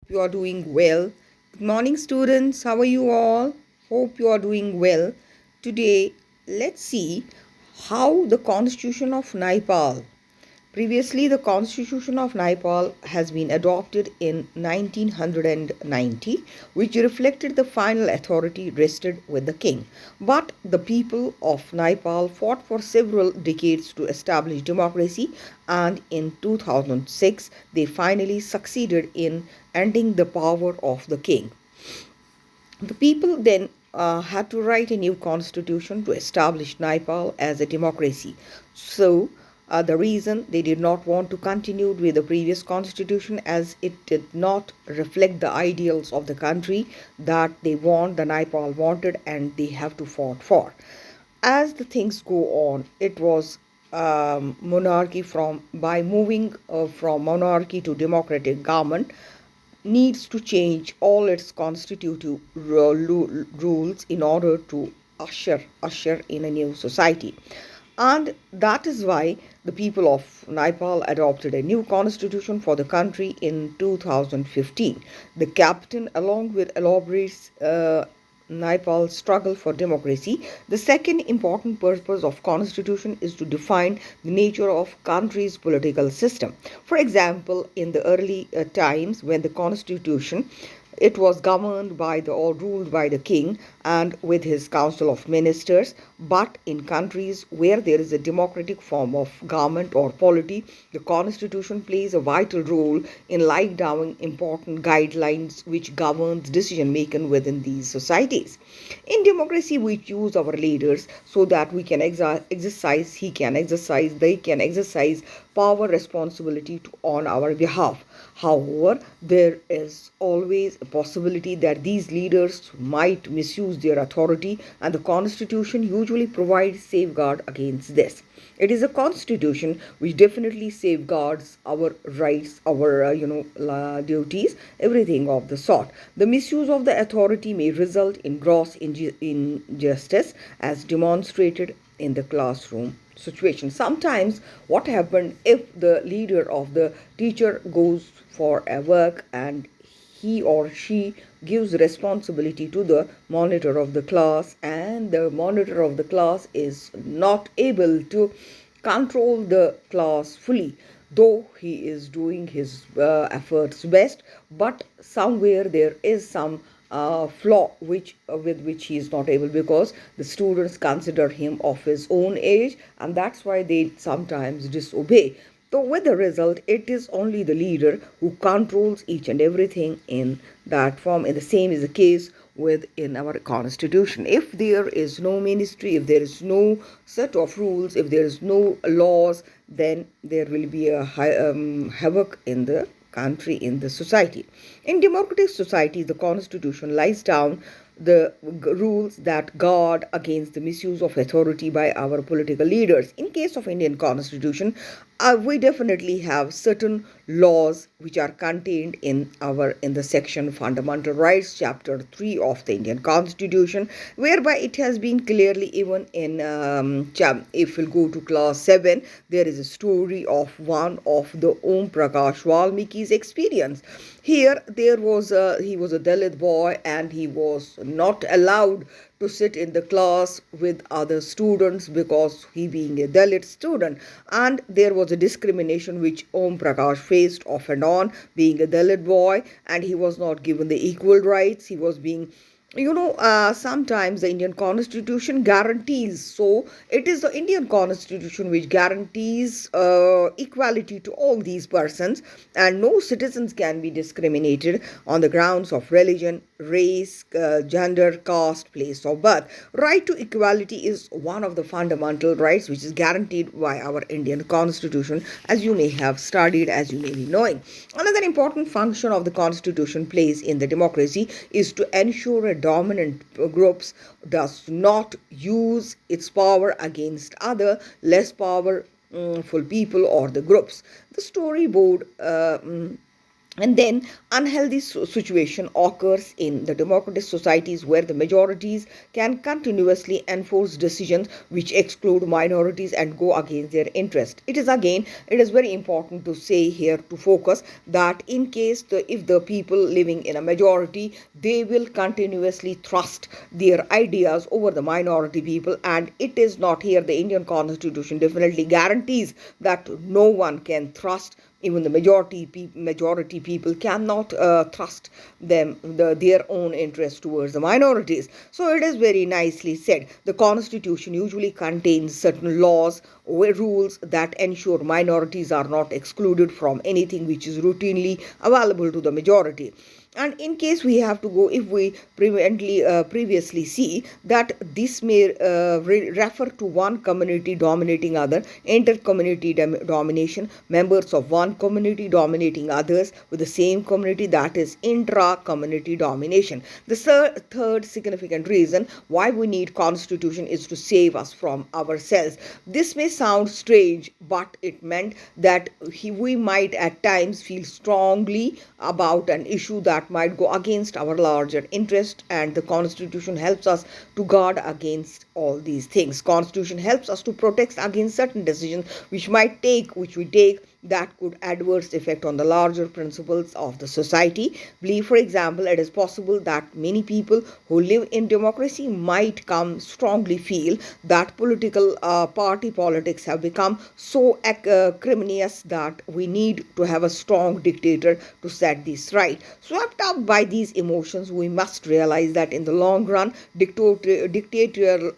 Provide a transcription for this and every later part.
You are doing well. Good morning, students. How are you all? Hope you are doing well. Today, let's see how the Constitution of Nepal. Previously, the Constitution of Nepal has been adopted in 1990, which reflected the final authority rested with the king. But the people of Nepal fought for several decades to establish democracy, and in 2006, they finally succeeded in ending the power of the king. The people then had to write a new constitution to establish Nepal as a democracy. So, the reason they did not want to continue with the previous constitution as it did not reflect the ideals of the country that the Nepal wanted, and they have to fought for. As the things go on, it was monarchy from by moving from monarchy to democratic government needs to change all its constitutive rules in order to usher in a new society. And that is why the people of Nepal adopted a new constitution for the country in 2015. The captain, along with elaborate Nepal's struggle for democracy. The second important purpose of constitution is to define the nature of country's political system. For example, in the early times when the constitution it was governed by the or ruled by the king and with his council of ministers. But in countries where there is a democratic form of government or polity, the constitution plays a vital role in laying down important guidelines which governs decision making within these societies. In democracy, we choose our leaders so that we can they can exercise power responsibility on our behalf. However, there is always a possibility that these leaders might misuse their authority, and the Constitution usually provides safeguard against this. It is a constitution which definitely safeguards our rights, our duties, everything of the sort. The misuse of the authority may result in gross injustice, as demonstrated in the classroom situation. Sometimes, what happens if the leader of the teacher goes for a work and he or she gives responsibility to the monitor of the class, and the monitor of the class is not able to control the class fully, though he is doing his efforts best, but somewhere there is some flaw with which he is not able, because the students consider him of his own age, and that's why they sometimes disobey. So, with the result, it is only the leader who controls each and everything in that form. And the same is the case within our constitution. If there is no ministry, if there is no set of rules, if there is no laws, then there will be a havoc in the country, in the society. In democratic societies, the constitution lies down the rules that guard against the misuse of authority by our political leaders. In case of Indian constitution, we definitely have certain laws which are contained in the section fundamental rights, chapter 3 of the Indian constitution, whereby it has been clearly, even in if we'll go to class 7, there is a story of one of the Om Prakash Valmiki's experience. Here there was he was a Dalit boy, and he was not allowed to sit in the class with other students because he being a Dalit student, and there was a discrimination which Om Prakash faced off and on, being a Dalit boy, and he was not given the equal rights. He was being, sometimes the Indian constitution guarantees, so it is the Indian constitution which guarantees equality to all these persons, and no citizens can be discriminated on the grounds of religion, race, gender, caste, place of birth. Right to equality is one of the fundamental rights which is guaranteed by our Indian constitution, as you may have studied, as you may be knowing. Another important function of the constitution plays in the democracy is to ensure a dominant groups does not use its power against other less powerful people or the groups. The storyboard And then unhealthy situation occurs in the democratic societies where the majorities can continuously enforce decisions which exclude minorities and go against their interest. It is very important to say here to focus that in case if the people living in a majority, they will continuously thrust their ideas over the minority people, and it is not here. The Indian constitution definitely guarantees that no one can thrust, even the majority people cannot thrust their own interest towards the minorities. So it is very nicely said. The constitution usually contains certain laws or rules that ensure minorities are not excluded from anything which is routinely available to the majority. And in case we have to go, if we previously see that this may refer to one community dominating other, inter-community domination, members of one community dominating others with the same community, that is intra-community domination. The third significant reason why we need constitution is to save us from ourselves. This may sound strange, but it meant that we might at times feel strongly about an issue that might go against our larger interest, and the constitution helps us to guard against all these things. Constitution helps us to protect against certain decisions which we take that could adverse effect on the larger principles of the society. Believe, for example, it is possible that many people who live in democracy might come strongly feel that political party politics have become so acrimonious that we need to have a strong dictator to set this right. Swept up by these emotions, we must realize that in the long run, dictatorial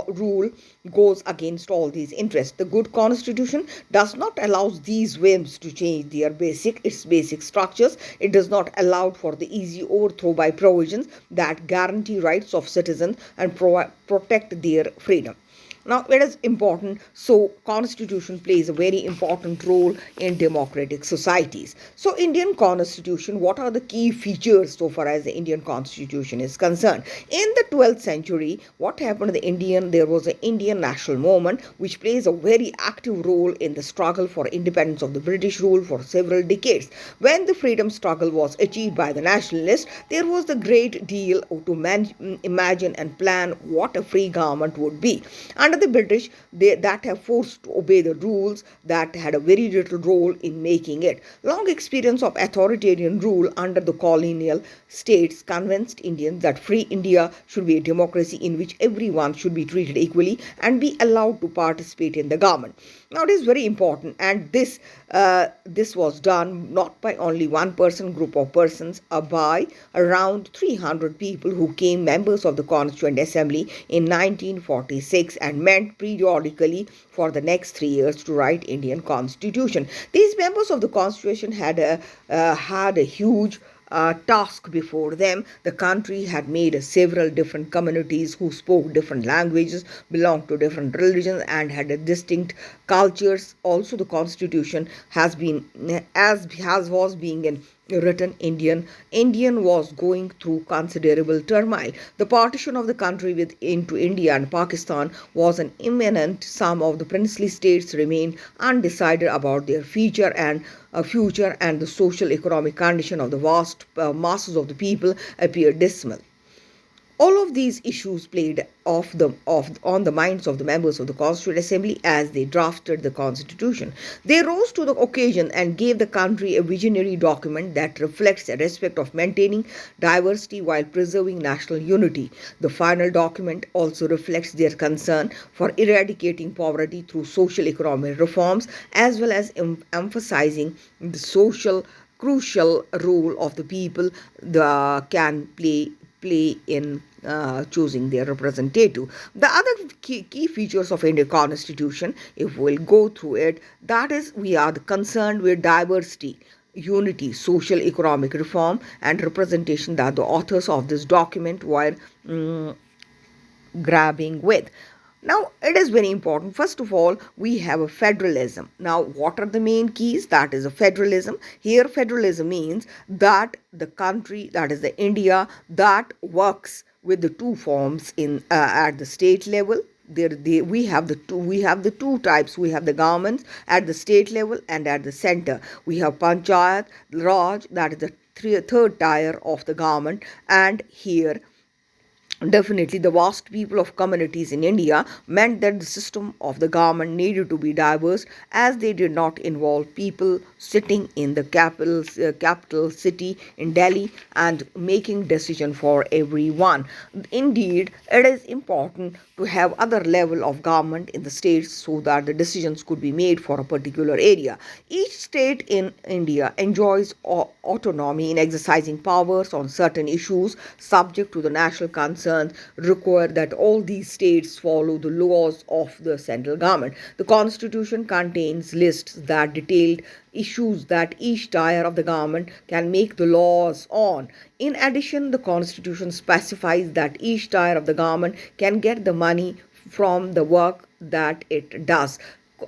rule goes against all these interests. The good constitution does not allow these whims to change its basic structures. It does not allow for the easy overthrow by provisions that guarantee rights of citizens and protect their freedom. Now it is important. So constitution plays a very important role in democratic societies. So Indian constitution, what are the key features so far as the Indian constitution is concerned? In the 12th century, what happened in there was an Indian national movement which plays a very active role in the struggle for independence of the British rule for several decades. When the freedom struggle was achieved by the nationalists, there was the great deal to imagine and plan what a free government would be. Under the British, that have forced to obey the rules that had a very little role in making it. Long experience of authoritarian rule under the colonial states convinced Indians that free India should be a democracy in which everyone should be treated equally and be allowed to participate in the government. Now it is very important, and this was done not by only one person, group of persons, by around 300 people who came members of the Constituent Assembly in 1946 and met periodically for the next 3 years to write Indian Constitution. These members of the Constitution had a huge task before them. The country had made several different communities who spoke different languages, belonged to different religions, and had a distinct cultures. Also, the constitution has been, as was being in written Indian was going through considerable turmoil. The partition of the country into India and Pakistan was an imminent. Some of the princely states remained undecided about their future, and the social economic condition of the vast masses of the people appeared dismal. All of these issues played on the minds of the members of the Constituent Assembly as they drafted the Constitution. They rose to the occasion and gave the country a visionary document that reflects a respect of maintaining diversity while preserving national unity. The final document also reflects their concern for eradicating poverty through social economic reforms, as well as emphasizing the social crucial role of the people can play in choosing their representative. The other key features of Indian Constitution, if we'll go through it, that is, we are concerned with diversity, unity, social economic reform, and representation that the authors of this document were grabbing with. Now, it is very important. First of all, we have a federalism. Now, what are the main keys? That is a federalism. Here, federalism means that the country, that is the India, that works with the two forms at the state level we have the two types. We have the governments at the state level and at the center. We have Panchayat Raj, that is the third tier of the government, and here definitely the vast people of communities in India meant that the system of the government needed to be diverse, as they did not involve people sitting in the capital city in Delhi and making decision for everyone. Indeed, it is important to have other level of government in the states so that the decisions could be made for a particular area. Each state in India enjoys autonomy in exercising powers on certain issues subject to the national concerns, require that all these states follow the laws of the central government. The constitution contains lists that detailed issues that each tier of the government can make the laws on. In addition, the constitution specifies that each tier of the government can get the money from the work that it does.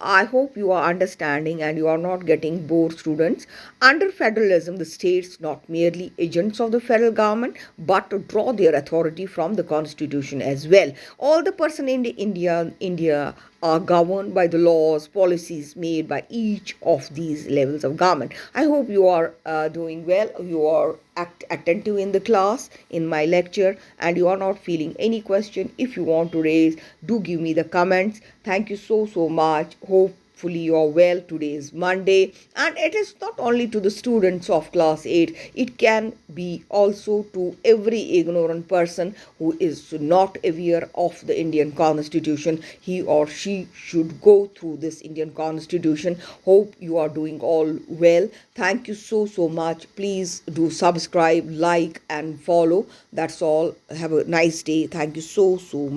I hope you are understanding and you are not getting bored, students. Under federalism, the states not merely agents of the federal government but to draw their authority from the constitution as well. All the person in India are governed by the laws, policies made by each of these levels of government. I hope you are doing well. You are attentive in the class, in my lecture, and you are not feeling any question. If you want to raise, do give me the comments. Thank you so much. Hopefully you are well. Today is Monday, and it is not only to the students of class 8, it can be also to every ignorant person who is not aware of the Indian constitution. He or she should go through this Indian constitution. Hope you are doing all well. Thank you so much. Please do subscribe, like, and follow. That's all. Have a nice day. Thank you so much.